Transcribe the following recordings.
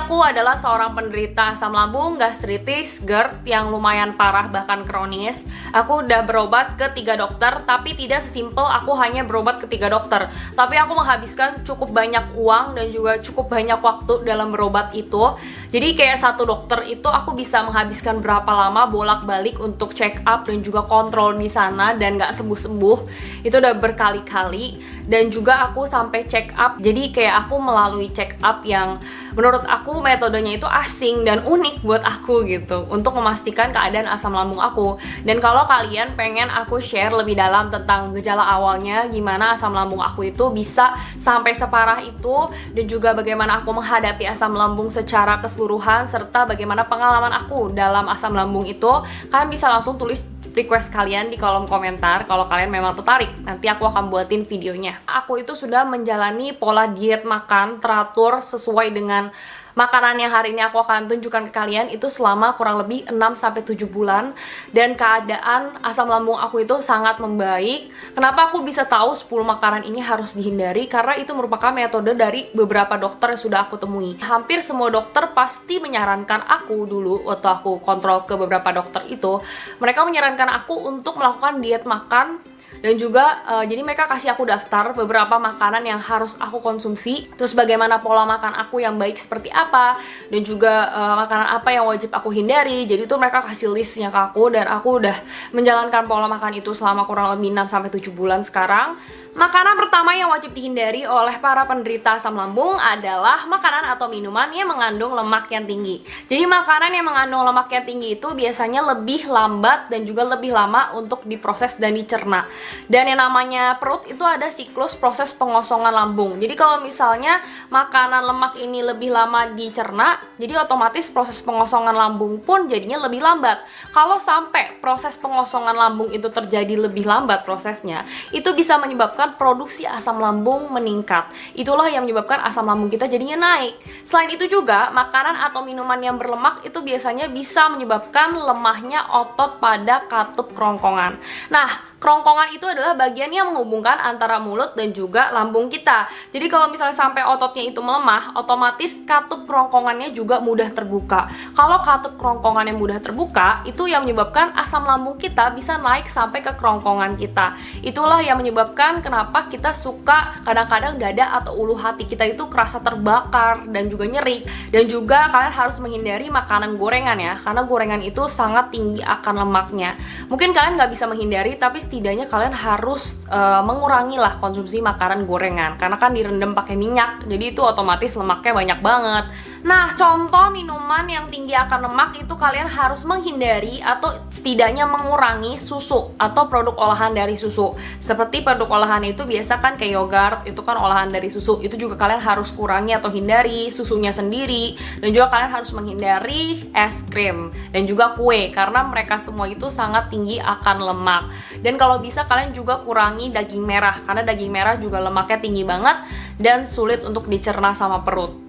aku adalah seorang penderita asam lambung, gastritis, GERD yang lumayan parah bahkan kronis. Aku udah berobat ke 3 dokter, tapi tidak sesimpel aku hanya berobat ke 3 dokter. Tapi aku menghabiskan cukup banyak uang dan juga cukup banyak waktu dalam berobat itu. Jadi kayak satu dokter itu aku bisa menghabiskan berapa lama bolak-balik untuk check up dan juga kontrol di sana dan gak sembuh-sembuh. Itu udah berkali-kali. Dan juga aku sampai check up, jadi kayak aku melalui check up yang menurut aku metodenya itu asing dan unik buat aku gitu, untuk memastikan keadaan asam lambung aku. Dan kalau kalian pengen aku share lebih dalam tentang gejala awalnya, gimana asam lambung aku itu bisa sampai separah itu, dan juga bagaimana aku menghadapi asam lambung secara keseluruhan, serta bagaimana pengalaman aku dalam asam lambung itu, kalian bisa langsung tulis request kalian di kolom komentar kalau kalian memang tertarik. Nanti aku akan buatin videonya. Aku itu sudah menjalani pola diet makan teratur sesuai dengan makanan yang hari ini aku akan tunjukkan ke kalian itu selama kurang lebih 6-7 bulan, dan keadaan asam lambung aku itu sangat membaik. Kenapa aku bisa tahu 10 makanan ini harus dihindari? Karena itu merupakan metode dari beberapa dokter yang sudah aku temui. Hampir semua dokter pasti menyarankan aku dulu waktu aku kontrol ke beberapa dokter itu, mereka menyarankan aku untuk melakukan diet makan. Dan juga jadi mereka kasih aku daftar beberapa makanan yang harus aku konsumsi, terus bagaimana pola makan aku yang baik seperti apa, dan juga makanan apa yang wajib aku hindari. Jadi itu mereka kasih listnya ke aku, dan aku udah menjalankan pola makan itu selama kurang lebih 6-7 bulan sekarang. Makanan pertama yang wajib dihindari oleh para penderita asam lambung adalah makanan atau minuman yang mengandung lemak yang tinggi. Jadi makanan yang mengandung lemak yang tinggi itu biasanya lebih lambat dan juga lebih lama untuk diproses dan dicerna. Dan yang namanya perut itu ada siklus proses pengosongan lambung. Jadi kalau misalnya makanan lemak ini lebih lama dicerna, jadi otomatis proses pengosongan lambung pun jadinya lebih lambat. Kalau sampai proses pengosongan lambung itu terjadi lebih lambat prosesnya, itu bisa menyebabkan produksi asam lambung meningkat. Itulah yang menyebabkan asam lambung kita jadinya naik. Selain itu juga, makanan atau minuman yang berlemak itu biasanya bisa menyebabkan lemahnya otot pada katup kerongkongan. Nah, kerongkongan itu adalah bagian yang menghubungkan antara mulut dan juga lambung kita. Jadi kalau misalnya sampai ototnya itu melemah, otomatis katup kerongkongannya juga mudah terbuka. Kalau katup kerongkongannya mudah terbuka, itu yang menyebabkan asam lambung kita bisa naik sampai ke kerongkongan kita. Itulah yang menyebabkan kenapa kita suka kadang-kadang dada atau ulu hati kita itu kerasa terbakar dan juga nyeri. Dan juga kalian harus menghindari makanan gorengan ya, karena gorengan itu sangat tinggi akan lemaknya. Mungkin kalian nggak bisa menghindari, tapi setidaknya kalian harus mengurangi lah konsumsi makanan gorengan, karena kan direndam pakai minyak, jadi itu otomatis lemaknya banyak banget. Nah, contoh minuman yang tinggi akan lemak itu kalian harus menghindari atau setidaknya mengurangi susu atau produk olahan dari susu. Seperti produk olahan itu biasa kan kayak yogurt, itu kan olahan dari susu. Itu juga kalian harus kurangi atau hindari susunya sendiri. Dan juga kalian harus menghindari es krim dan juga kue, karena mereka semua itu sangat tinggi akan lemak. Dan kalau bisa kalian juga kurangi daging merah, karena daging merah juga lemaknya tinggi banget dan sulit untuk dicerna sama perut.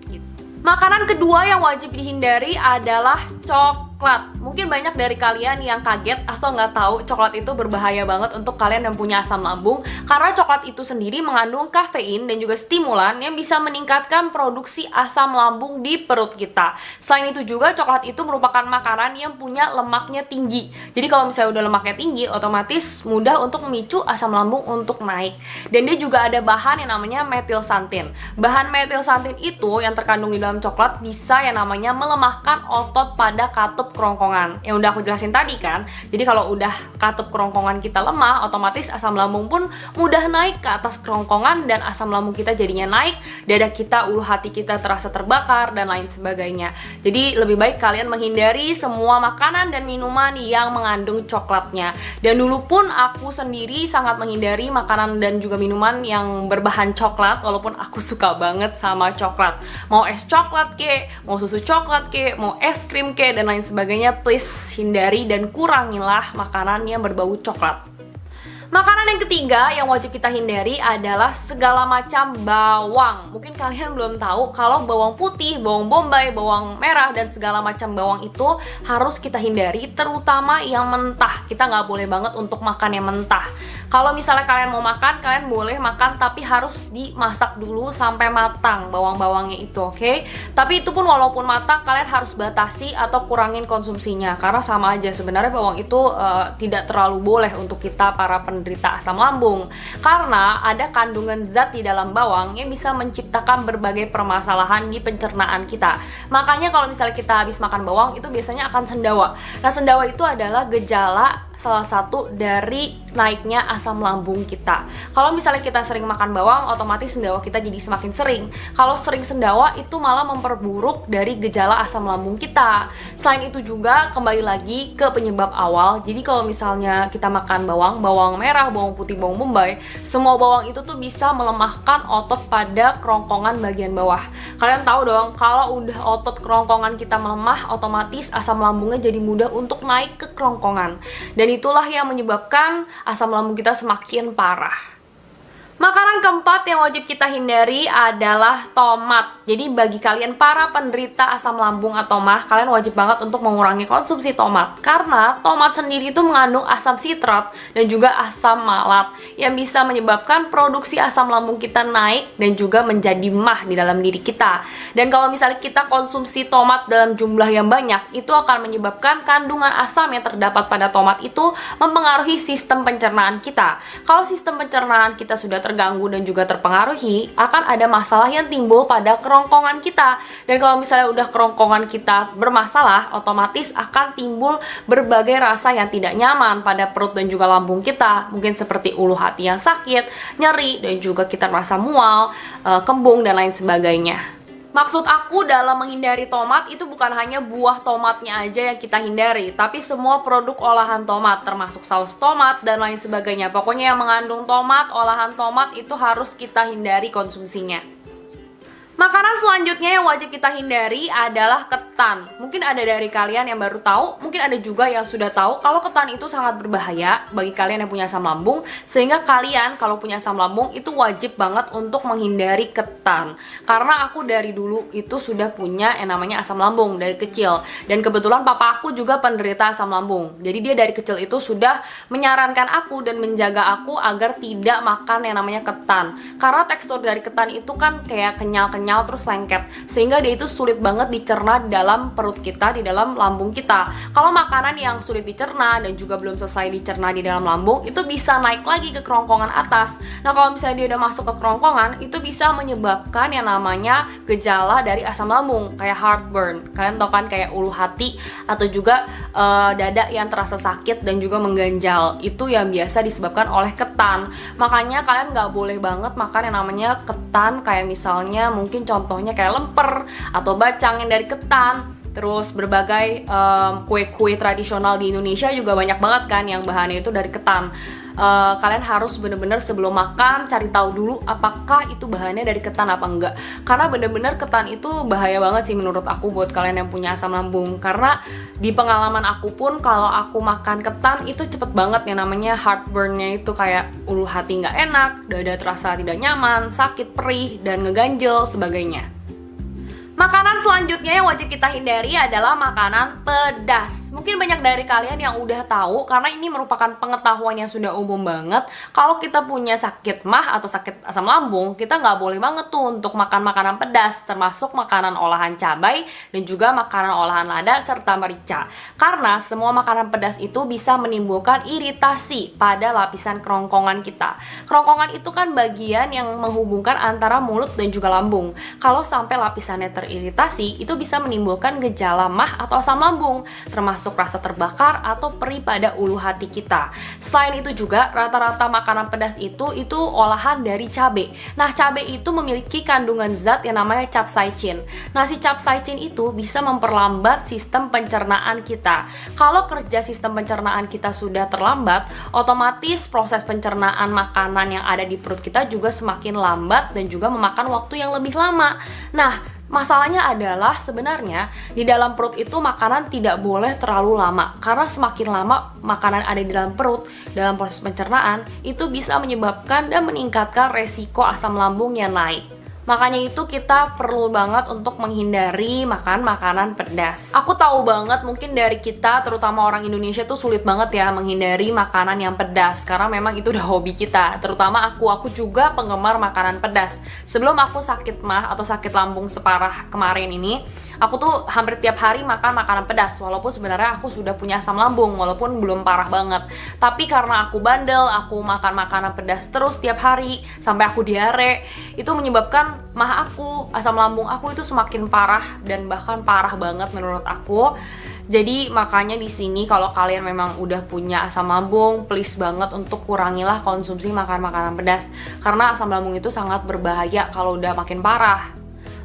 Makanan kedua yang wajib dihindari adalah coklat. Mungkin banyak dari kalian yang kaget atau nggak tahu coklat itu berbahaya banget untuk kalian yang punya asam lambung, karena coklat itu sendiri mengandung kafein dan juga stimulan yang bisa meningkatkan produksi asam lambung di perut kita. Selain itu juga coklat itu merupakan makanan yang punya lemaknya tinggi. Jadi kalau misalnya udah lemaknya tinggi, otomatis mudah untuk memicu asam lambung untuk naik. Dan dia juga ada bahan yang namanya metilsantin. Bahan metilsantin itu yang terkandung di dalam coklat bisa yang namanya melemahkan otot pada katup kerongkongan. Yang udah aku jelasin tadi kan. Jadi kalau udah katup kerongkongan kita lemah, otomatis asam lambung pun mudah naik ke atas kerongkongan, dan asam lambung kita jadinya naik, dada kita, ulu hati kita terasa terbakar dan lain sebagainya. Jadi lebih baik kalian menghindari semua makanan dan minuman yang mengandung coklatnya. Dan dulu pun aku sendiri sangat menghindari makanan dan juga minuman yang berbahan coklat, walaupun aku suka banget sama coklat. Mau es coklat kek, mau susu coklat kek, mau es krim kek, dan lain sebagainya, please hindari dan kurangilah makanan yang berbau coklat. Makanan yang ketiga yang wajib kita hindari adalah segala macam bawang. Mungkin kalian belum tahu kalau bawang putih, bawang bombay, bawang merah, dan segala macam bawang itu harus kita hindari, terutama yang mentah. Kita nggak boleh banget untuk makan yang mentah. Kalau misalnya kalian mau makan, kalian boleh makan tapi harus dimasak dulu sampai matang bawang-bawangnya itu, oke? Tapi itu pun walaupun matang, kalian harus batasi atau kurangin konsumsinya karena sama aja sebenarnya bawang itu tidak terlalu boleh untuk kita para penderita asam lambung karena ada kandungan zat di dalam bawang yang bisa menciptakan berbagai permasalahan di pencernaan kita. Makanya kalau misalnya kita habis makan bawang itu biasanya akan sendawa. Nah, sendawa itu adalah gejala salah satu dari naiknya asam lambung kita. Kalau misalnya kita sering makan bawang, otomatis sendawa kita jadi semakin sering. Kalau sering sendawa itu malah memperburuk dari gejala asam lambung kita. Selain itu juga kembali lagi ke penyebab awal. Jadi kalau misalnya kita makan bawang merah, bawang putih, bawang bombay, semua bawang itu tuh bisa melemahkan otot pada kerongkongan bagian bawah. Kalian tahu dong, kalau udah otot kerongkongan kita melemah, otomatis asam lambungnya jadi mudah untuk naik ke kerongkongan. Dan itulah yang menyebabkan asam lambung kita semakin parah. Makanan keempat yang wajib kita hindari adalah tomat. Jadi bagi kalian para penderita asam lambung atau MAH, kalian wajib banget untuk mengurangi konsumsi tomat. Karena tomat sendiri itu mengandung asam sitrat dan juga asam malat yang bisa menyebabkan produksi asam lambung kita naik dan juga menjadi MAH di dalam diri kita. Dan kalau misalnya kita konsumsi tomat dalam jumlah yang banyak, itu akan menyebabkan kandungan asam yang terdapat pada tomat itu mempengaruhi sistem pencernaan kita. Kalau sistem pencernaan kita sudah terganggu dan juga terpengaruhi, akan ada masalah yang timbul pada kerongkongan kita. Dan kalau misalnya udah kerongkongan kita bermasalah, otomatis akan timbul berbagai rasa yang tidak nyaman pada perut dan juga lambung kita. Mungkin seperti ulu hati yang sakit, nyeri, dan juga kita merasa mual, kembung, dan lain sebagainya. Maksud aku dalam menghindari tomat itu bukan hanya buah tomatnya aja yang kita hindari, tapi semua produk olahan tomat, termasuk saus tomat dan lain sebagainya. Pokoknya yang mengandung tomat, olahan tomat itu harus kita hindari konsumsinya. Makanan selanjutnya yang wajib kita hindari adalah ketan. Mungkin ada dari kalian yang baru tahu, mungkin ada juga yang sudah tahu kalau ketan itu sangat berbahaya bagi kalian yang punya asam lambung, sehingga kalian kalau punya asam lambung itu wajib banget untuk menghindari ketan. Karena aku dari dulu itu sudah punya yang namanya asam lambung dari kecil, dan kebetulan papa aku juga penderita asam lambung. Jadi dia dari kecil itu sudah menyarankan aku dan menjaga aku agar tidak makan yang namanya ketan. Karena tekstur dari ketan itu kan kayak kenyal-kenyal terus lengket, sehingga dia itu sulit banget dicerna di dalam perut kita, di dalam lambung kita. Kalau makanan yang sulit dicerna dan juga belum selesai dicerna di dalam lambung, itu bisa naik lagi ke kerongkongan atas. Nah, kalau misalnya dia udah masuk ke kerongkongan, itu bisa menyebabkan yang namanya gejala dari asam lambung, kayak heartburn. Kalian tahu kan, kayak ulu hati atau juga dada yang terasa sakit dan juga mengganjal. Itu yang biasa disebabkan oleh ketan. Makanya kalian nggak boleh banget makan yang namanya ketan, kayak misalnya mungkin contohnya kayak lemper atau bacang yang dari ketan. Terus berbagai kue-kue tradisional di Indonesia juga banyak banget kan yang bahannya itu dari ketan. Kalian harus bener-bener sebelum makan cari tahu dulu apakah itu bahannya dari ketan apa enggak. Karena bener-bener ketan itu bahaya banget sih menurut aku buat kalian yang punya asam lambung. Karena di pengalaman aku pun kalau aku makan ketan itu cepet banget yang namanya heartburn-nya itu kayak ulu hati nggak enak, dada terasa tidak nyaman, sakit perih, dan ngeganjel sebagainya. Makanan selanjutnya yang wajib kita hindari adalah makanan pedas. Mungkin banyak dari kalian yang udah tahu, karena ini merupakan pengetahuan yang sudah umum banget. Kalau kita punya sakit MAH atau sakit asam lambung, kita nggak boleh banget tuh untuk makan makanan pedas, termasuk makanan olahan cabai dan juga makanan olahan lada serta merica. Karena semua makanan pedas itu bisa menimbulkan iritasi pada lapisan kerongkongan kita. Kerongkongan itu kan bagian yang menghubungkan antara mulut dan juga lambung. Kalau sampai lapisannya iritasi, itu bisa menimbulkan gejala MAH atau asam lambung, termasuk rasa terbakar atau perih pada ulu hati kita. Selain itu juga, rata-rata makanan pedas itu olahan dari cabai. Nah, cabai itu memiliki kandungan zat yang namanya capsaicin. Nah, si capsaicin itu bisa memperlambat sistem pencernaan kita. Kalau kerja sistem pencernaan kita sudah terlambat, otomatis proses pencernaan makanan yang ada di perut kita juga semakin lambat dan juga memakan waktu yang lebih lama. Nah, masalahnya adalah sebenarnya di dalam perut itu makanan tidak boleh terlalu lama, karena semakin lama makanan ada di dalam perut dalam proses pencernaan itu bisa menyebabkan dan meningkatkan resiko asam lambung yang naik. Makanya itu kita perlu banget untuk menghindari makan makanan pedas. Aku tahu banget mungkin dari kita, terutama orang Indonesia tuh sulit banget ya menghindari makanan yang pedas, karena memang itu udah hobi kita. Terutama aku juga penggemar makanan pedas. Sebelum aku sakit mah atau sakit lambung separah kemarin ini, aku tuh hampir tiap hari makan makanan pedas, walaupun sebenarnya aku sudah punya asam lambung, walaupun belum parah banget. Tapi karena aku bandel, aku makan makanan pedas terus tiap hari sampai aku diare, itu menyebabkan asam lambung aku itu semakin parah, dan bahkan parah banget menurut aku. Jadi makanya di sini kalau kalian memang udah punya asam lambung, please banget untuk kurangilah konsumsi makan makanan pedas, karena asam lambung itu sangat berbahaya kalau udah makin parah.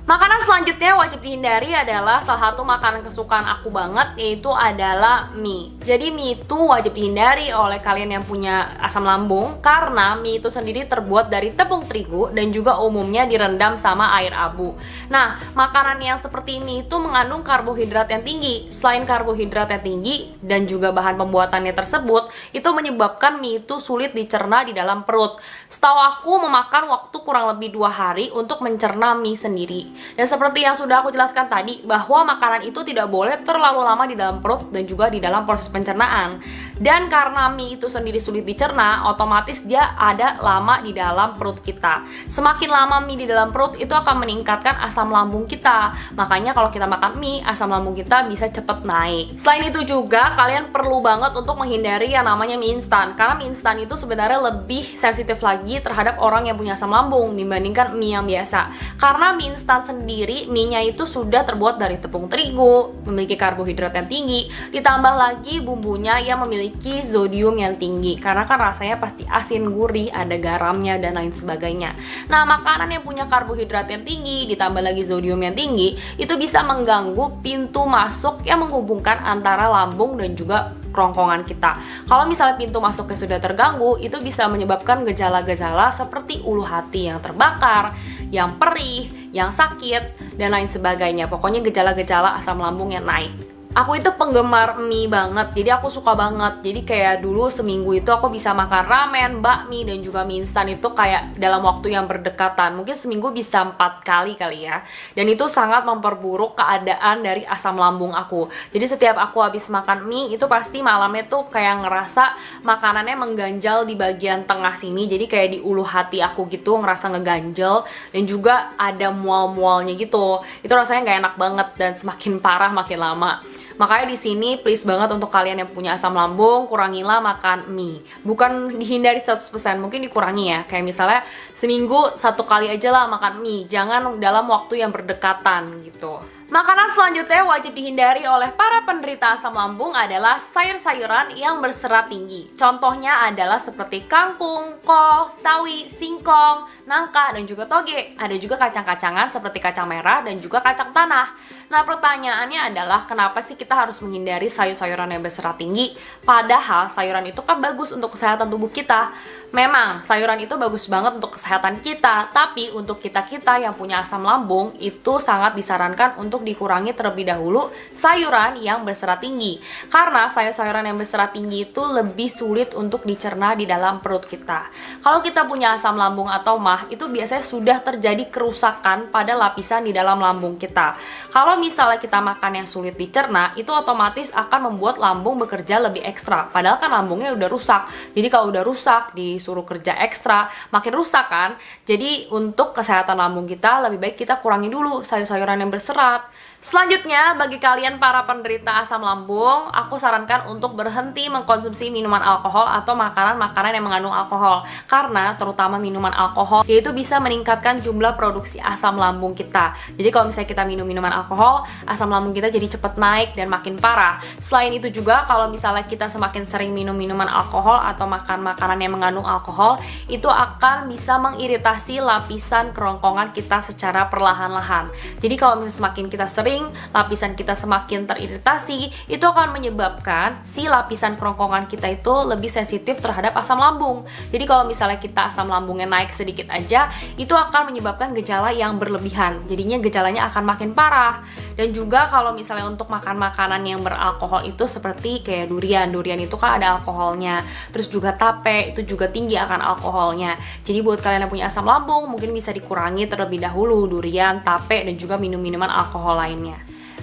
Makanan selanjutnya wajib dihindari adalah salah satu makanan kesukaan aku banget, yaitu adalah mie. Jadi mie itu wajib dihindari oleh kalian yang punya asam lambung, karena mie itu sendiri terbuat dari tepung terigu dan juga umumnya direndam sama air abu. Nah, makanan yang seperti ini itu mengandung karbohidrat yang tinggi. Selain karbohidrat yang tinggi dan juga bahan pembuatannya tersebut, itu menyebabkan mie itu sulit dicerna di dalam perut. Setahu aku memakan waktu kurang lebih 2 hari untuk mencerna mie sendiri. Dan seperti yang sudah aku jelaskan tadi, bahwa makanan itu tidak boleh terlalu lama di dalam perut dan juga di dalam proses pencernaan. Dan karena mie itu sendiri sulit dicerna, otomatis dia ada lama di dalam perut kita. Semakin lama mie di dalam perut itu akan meningkatkan asam lambung kita. Makanya kalau kita makan mie, asam lambung kita bisa cepet naik. Selain itu juga, kalian perlu banget untuk menghindari yang namanya mie instan. Karena mie instan itu sebenarnya lebih sensitif lagi terhadap orang yang punya asam lambung dibandingkan mie yang biasa. Karena mie instan sendiri, mie-nya itu sudah terbuat dari tepung terigu, memiliki karbohidrat yang tinggi, ditambah lagi bumbunya yang memiliki zodium yang tinggi, karena kan rasanya pasti asin, gurih, ada garamnya dan lain sebagainya. Nah, makanan yang punya karbohidrat yang tinggi ditambah lagi zodium yang tinggi itu bisa mengganggu pintu masuk yang menghubungkan antara lambung dan juga kerongkongan kita. Kalau misalnya pintu masuknya sudah terganggu, itu bisa menyebabkan gejala-gejala seperti ulu hati yang terbakar, yang perih, yang sakit, dan lain sebagainya. Pokoknya gejala-gejala asam lambung yang naik. Aku itu penggemar mie banget, jadi aku suka banget. Jadi kayak dulu seminggu itu aku bisa makan ramen, bakmi, dan juga mie instan itu kayak dalam waktu yang berdekatan. Mungkin seminggu bisa 4 kali ya. Dan itu sangat memperburuk keadaan dari asam lambung aku. Jadi setiap aku habis makan mie, itu pasti malamnya tuh kayak ngerasa makanannya mengganjal di bagian tengah sini. Jadi kayak di ulu hati aku gitu, ngerasa ngeganjel. Dan juga ada mual-mualnya gitu. Itu rasanya gak enak banget dan semakin parah makin lama. Makanya di sini please banget untuk kalian yang punya asam lambung, kurangilah makan mie. Bukan dihindari 100%, mungkin dikurangi ya. Kayak misalnya seminggu 1 kali aja lah makan mie, jangan dalam waktu yang berdekatan gitu. Makanan selanjutnya wajib dihindari oleh para penderita asam lambung adalah sayur-sayuran yang berserat tinggi. Contohnya adalah seperti kangkung, kol, sawi, singkong, nangka, dan juga toge. Ada juga kacang-kacangan seperti kacang merah dan juga kacang tanah. Nah, pertanyaannya adalah kenapa sih kita harus menghindari sayur-sayuran yang berserat tinggi? Padahal sayuran itu kan bagus untuk kesehatan tubuh kita. Memang sayuran itu bagus banget untuk kesehatan kita, tapi untuk kita-kita yang punya asam lambung itu sangat disarankan untuk dikurangi terlebih dahulu sayuran yang berserat tinggi. Karena sayur-sayuran yang berserat tinggi itu lebih sulit untuk dicerna di dalam perut kita. Kalau kita punya asam lambung atau mah, itu biasanya sudah terjadi kerusakan pada lapisan di dalam lambung kita. Kalau misalnya kita makan yang sulit dicerna, itu otomatis akan membuat lambung bekerja lebih ekstra. Padahal kan lambungnya udah rusak. Jadi kalau udah rusak, disuruh kerja ekstra, makin rusak kan. Jadi untuk kesehatan lambung kita, lebih baik kita kurangi dulu sayur-sayuran yang berserat. Selanjutnya, bagi kalian para penderita asam lambung, aku sarankan untuk berhenti mengkonsumsi minuman alkohol atau makanan-makanan yang mengandung alkohol. Karena terutama minuman alkohol, yaitu bisa meningkatkan jumlah produksi asam lambung kita. Jadi kalau misalnya kita minum minuman alkohol, asam lambung kita jadi cepet naik dan makin parah. Selain itu juga, kalau misalnya kita semakin sering minum minuman alkohol atau makan makanan yang mengandung alkohol, itu akan bisa mengiritasi lapisan kerongkongan kita secara perlahan-lahan. Jadi kalau misalnya semakin kita sering kering, lapisan kita semakin teriritasi, itu akan menyebabkan si lapisan kerongkongan kita itu lebih sensitif terhadap asam lambung. Jadi kalau misalnya kita asam lambungnya naik sedikit aja, itu akan menyebabkan gejala yang berlebihan. Jadinya gejalanya akan makin parah. Dan juga kalau misalnya untuk makan makanan yang beralkohol itu seperti kayak durian itu kan ada alkoholnya. Terus juga tape itu juga tinggi akan alkoholnya. Jadi buat kalian yang punya asam lambung mungkin bisa dikurangi terlebih dahulu durian, tape, dan juga minum-minuman alkohol lainnya.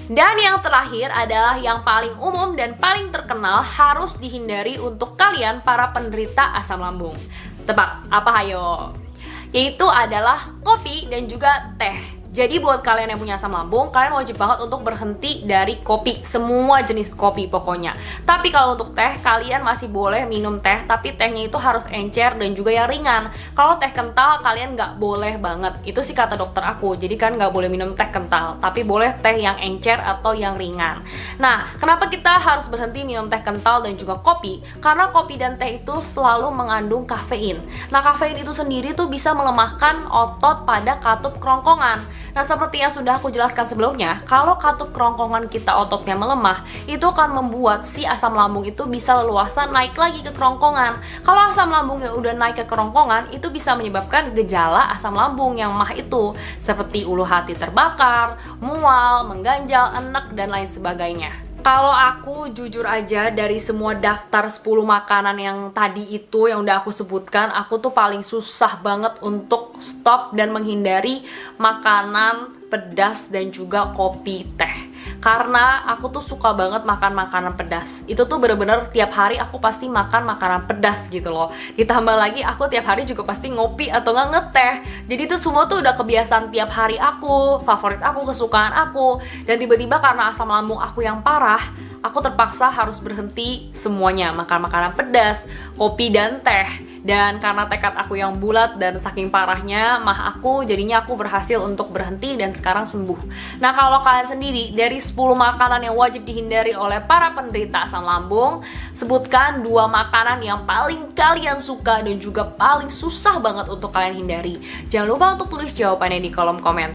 Dan yang terakhir adalah yang paling umum dan paling terkenal harus dihindari untuk kalian para penderita asam lambung. Tebak, apa hayo? Yaitu adalah kopi dan juga teh. Jadi buat kalian yang punya asam lambung, kalian wajib banget untuk berhenti dari kopi, semua jenis kopi pokoknya. Tapi kalau untuk teh, kalian masih boleh minum teh, tapi tehnya itu harus encer dan juga yang ringan. Kalau teh kental, kalian nggak boleh banget. Itu sih kata dokter aku, jadi kan nggak boleh minum teh kental, tapi boleh teh yang encer atau yang ringan. Nah, kenapa kita harus berhenti minum teh kental dan juga kopi? Karena kopi dan teh itu selalu mengandung kafein. Nah, kafein itu sendiri tuh bisa melemahkan otot pada katup kerongkongan. Nah, seperti yang sudah aku jelaskan sebelumnya, kalau katup kerongkongan kita ototnya melemah, itu akan membuat si asam lambung itu bisa leluasa naik lagi ke kerongkongan. Kalau asam lambungnya udah naik ke kerongkongan, itu bisa menyebabkan gejala asam lambung yang mah itu, seperti ulu hati terbakar, mual, mengganjal, enek, dan lain sebagainya. Kalau aku jujur aja dari semua daftar 10 makanan yang tadi itu yang udah aku sebutkan, aku tuh paling susah banget untuk stop dan menghindari makanan pedas dan juga kopi teh. Karena aku tuh suka banget makan makanan pedas. Itu tuh bener-bener tiap hari aku pasti makan makanan pedas gitu loh. Ditambah lagi aku tiap hari juga pasti ngopi atau nggak ngeteh. Jadi itu semua tuh udah kebiasaan tiap hari aku, favorit aku, kesukaan aku. Dan tiba-tiba karena asam lambung aku yang parah, aku terpaksa harus berhenti semuanya, makan makanan pedas, kopi dan teh. Dan karena tekad aku yang bulat dan saking parahnya mah aku, jadinya aku berhasil untuk berhenti dan sekarang sembuh. Nah, kalau kalian sendiri, dari 10 makanan yang wajib dihindari oleh para penderita asam lambung, sebutkan 2 makanan yang paling kalian suka dan juga paling susah banget untuk kalian hindari. Jangan lupa untuk tulis jawabannya di kolom komentar.